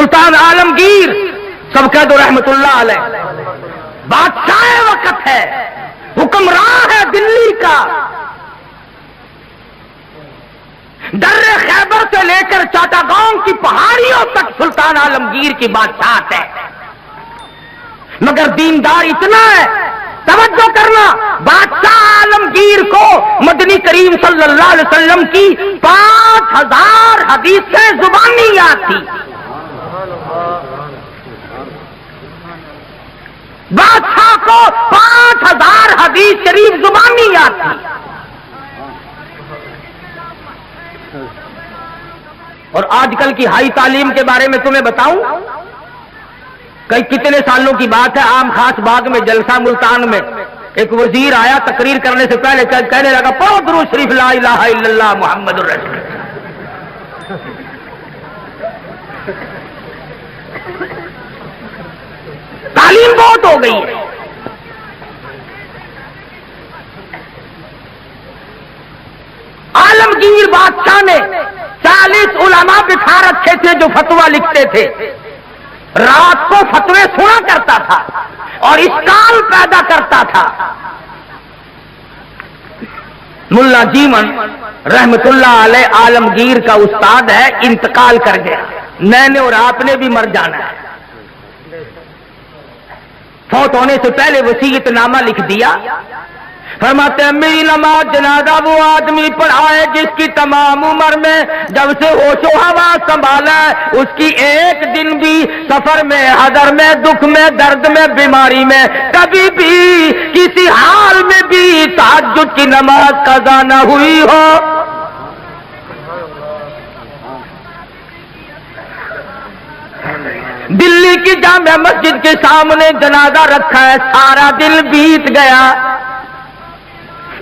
سلطان عالمگیر سب کہہ دو رحمت اللہ علیہ، بادشاہ وقت ہے، حکمران ہے دلی کا، در خیبر سے لے کر چاٹاگاؤں کی پہاڑیوں تک سلطان عالمگیر کی بادشاہت ہے، مگر دیندار اتنا ہے، توجہ کرنا، بادشاہ عالمگیر کو مدنی کریم صلی اللہ علیہ وسلم کی 5000 حدیثیں زبانی یاد تھی، بادشاہ کو 5000 حدیث شریف زبانی یاد تھی، اور آج کل کی ہائی تعلیم کے بارے میں تمہیں بتاؤں، کتنے سالوں کی بات ہے، عام خاص باغ میں جلسہ ملتان میں ایک وزیر آیا، تقریر کرنے سے پہلے کہنے لگا پڑھو درود شریف لا الہ الا اللہ محمد الرسول اللہ۔ تعلیم بہت ہو گئی ہے، عالمگیر بادشاہ نے 40 علماء بٹھا رکھے تھے جو فتویٰ لکھتے تھے، رات کو فتوے سنا کرتا تھا اور اشکال پیدا کرتا تھا۔ ملا جیمن رحمت اللہ علیہ عالمگیر کا استاد ہے، انتقال کر گیا، میں نے اور آپ نے بھی مر جانا ہے، فوت ہونے سے پہلے وصیت نامہ لکھ دیا، فرماتے ہیں میری نماز جنازہ وہ آدمی پڑھائے جس کی تمام عمر میں جب سے ہوش و حواس سنبھالا ہے اس کی ایک دن بھی سفر میں، حضر میں، دکھ میں، درد میں، بیماری میں کبھی بھی کسی حال میں بھی تہجد کی نماز قضا نہ ہوئی ہو۔ دلی کی جامع مسجد کے سامنے جنازہ رکھا ہے، سارا دل بیت گیا،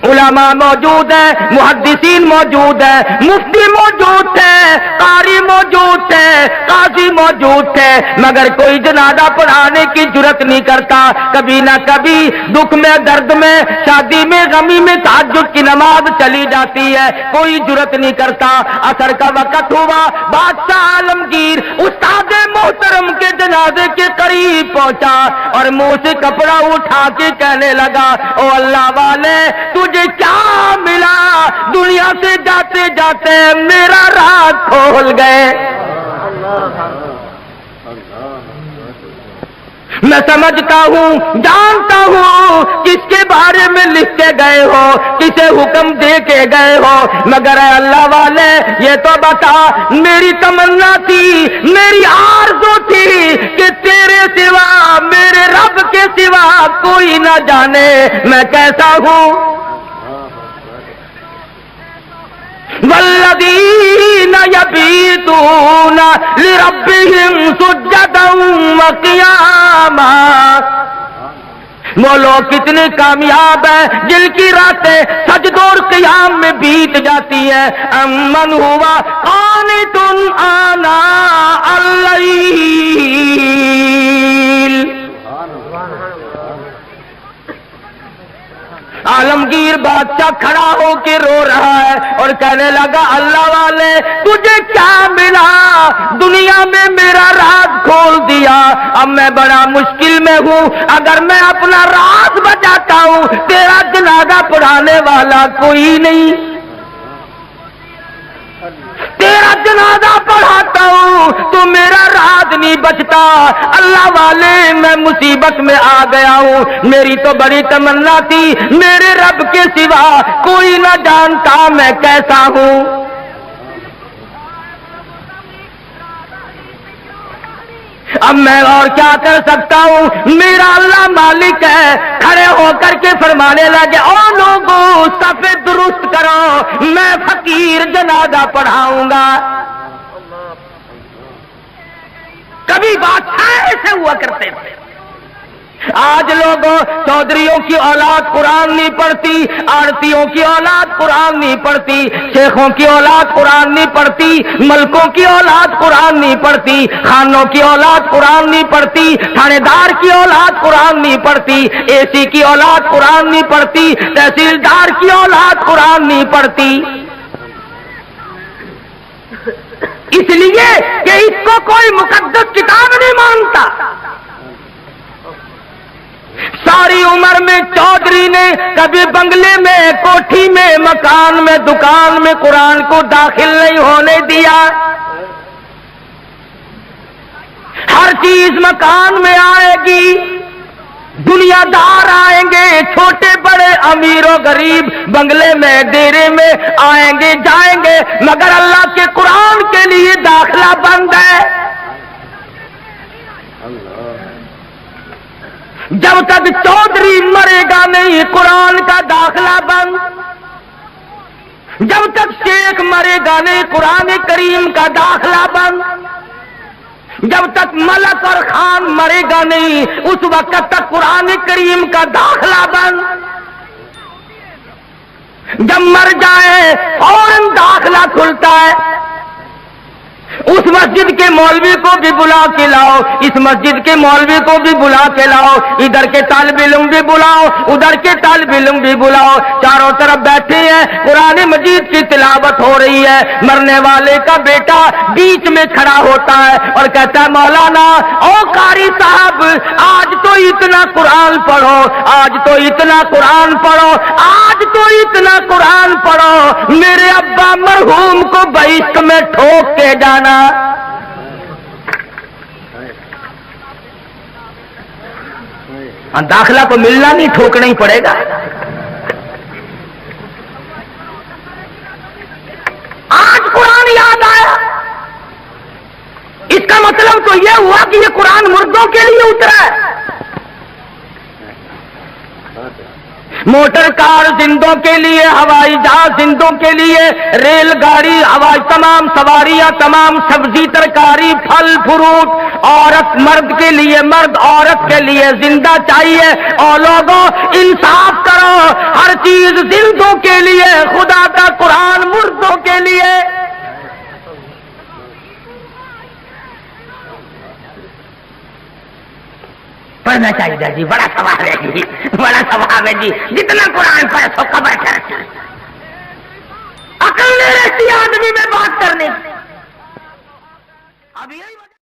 علماء موجود ہیں، محدثین موجود ہیں، مفتی موجود تھے، قاری موجود تھے، قاضی موجود تھے، مگر کوئی جنازہ پڑھانے کی جرت نہیں کرتا۔ کبھی نہ کبھی دکھ میں، درد میں، شادی میں، غمی میں تہجد کی نماز چلی جاتی ہے، کوئی جرت نہیں کرتا۔ عصر کا وقت ہوا، بادشاہ عالمگیر استاد محترم کے جنازے کے قریب پہنچا اور منہ سے کپڑا اٹھا کے کہنے لگا او اللہ والے تجھے کیا ملا، دنیا سے جاتے جاتے میرا راز کھول گئے۔ میں سمجھتا ہوں، جانتا ہوں کس کے بارے میں لکھ کے گئے ہو، کسے حکم دے کے گئے ہو، مگر اے اللہ والے یہ تو بتا، میری تمنا تھی، میری آرزو تھی کہ تیرے سوا، میرے رب کے سوا کوئی نہ جانے میں کیسا ہوں۔ والذین یبیتون لربہم سجدا وقیاما، وہ لوگ کتنے کامیاب ہیں جن کی راتیں سجدوں اور قیام میں بیت جاتی ہیں۔ امن ہوا قانت آناء اللیل، عالمگیر بادشاہ کھڑا ہو کے رو رہا ہے اور کہنے لگا اللہ والے تجھے کیا ملا، دنیا میں میرا راز کھول دیا، اب میں بڑا مشکل میں ہوں، اگر میں اپنا راز بچاتا ہوں تیرا جنازہ پڑھانے والا کوئی نہیں، تیرا جنازہ پڑھاتا ہوں تو میرا راز نہیں بچتا، اللہ والے میں مصیبت میں آ گیا ہوں، میری تو بڑی تمنا تھی میرے رب کے سوا کوئی نہ جانتا میں کیسا ہوں۔ اب میں اور کیا کر سکتا ہوں، میرا اللہ مالک ہے۔ کھڑے ہو کر کے فرمانے لگے او لوگوں صف درست کرو، میں فقیر جنازہ پڑھاؤں گا۔ کبھی بادشاہ ایسے ہوا کرتے تھے، آج لوگوں چودھریوں کی اولاد قرآن نہیں پڑھتی، آڑتیوں کی اولاد قرآن نہیں پڑھتی، شیخوں کی اولاد قرآن نہیں پڑھتی، ملکوں کی اولاد قرآن نہیں پڑھتی، خانوں کی اولاد قرآن نہیں پڑھتی، تھانے دار کی اولاد قرآن نہیں پڑھتی، اے سی کی اولاد قرآن نہیں پڑھتی، تحصیلدار کی اولاد قرآن نہیں پڑھتی۔ اس لیے کہ اس کو کوئی مقدس کتاب نہیں مانتا۔ ساری عمر میں چودھری نے کبھی بنگلے میں، کوٹھی میں، مکان میں، دکان میں قرآن کو داخل نہیں ہونے دیا۔ ہر چیز مکان میں آئے گی، دنیا دار آئیں گے، چھوٹے بڑے، امیر و غریب، بنگلے میں، ڈیرے میں آئیں گے جائیں گے، مگر اللہ کے قرآن کے لیے داخلہ بند ہے۔ جب تک چودھری مرے گا نہیں قرآن کا داخلہ بند، جب تک شیخ مرے گا نہیں قرآن کریم کا داخلہ بند، جب تک ملک اور خان مرے گا نہیں اس وقت تک قرآن کریم کا داخلہ بند۔ جب مر جائے فوراً داخلہ کھلتا ہے۔ اس مسجد کے مولوی کو بھی بلا کے لاؤ، اس مسجد کے مولوی کو بھی بلا کے لاؤ، ادھر کے طالب علم بھی بلاؤ، ادھر کے طالب علم بھی بلاؤ، چاروں طرف بیٹھے ہیں، قرآن مجید کی تلاوت ہو رہی ہے، مرنے والے کا بیٹا بیچ میں کھڑا ہوتا ہے اور کہتا ہے مولانا او قاری صاحب آج تو اتنا قرآن پڑھو، آج تو اتنا قرآن پڑھو، آج تو اتنا قرآن پڑھو، میرے ابا مرحوم کو بہشت میں ٹھوک کے جانا۔ داخلہ تو ملنا نہیں، ٹھوکنا ہی پڑے گا۔ آج قرآن یاد آیا، اس کا مطلب تو یہ ہوا کہ یہ قرآن مردوں کے لیے اترا ہے۔ موٹر کار زندوں کے لیے، ہوائی جہاز زندوں کے لیے، ریل گاڑی، ہوائی تمام سواریاں، تمام سبزی ترکاری، پھل فروٹ، عورت مرد کے لیے، مرد عورت کے لیے زندہ چاہیے۔ اور لوگوں انصاف کرو، ہر چیز زندوں کے لیے، خدا کا قرآن مردوں کے لیے۔ پڑھنا چاہیے جی، بڑا ثواب ہے جی، بڑا ثواب ہے جی، جتنا قرآن پڑھے سو قبر چڑھتا ہے۔ عقل نہیں رہتی آدمی میں بات کرنے کی۔ اب یہی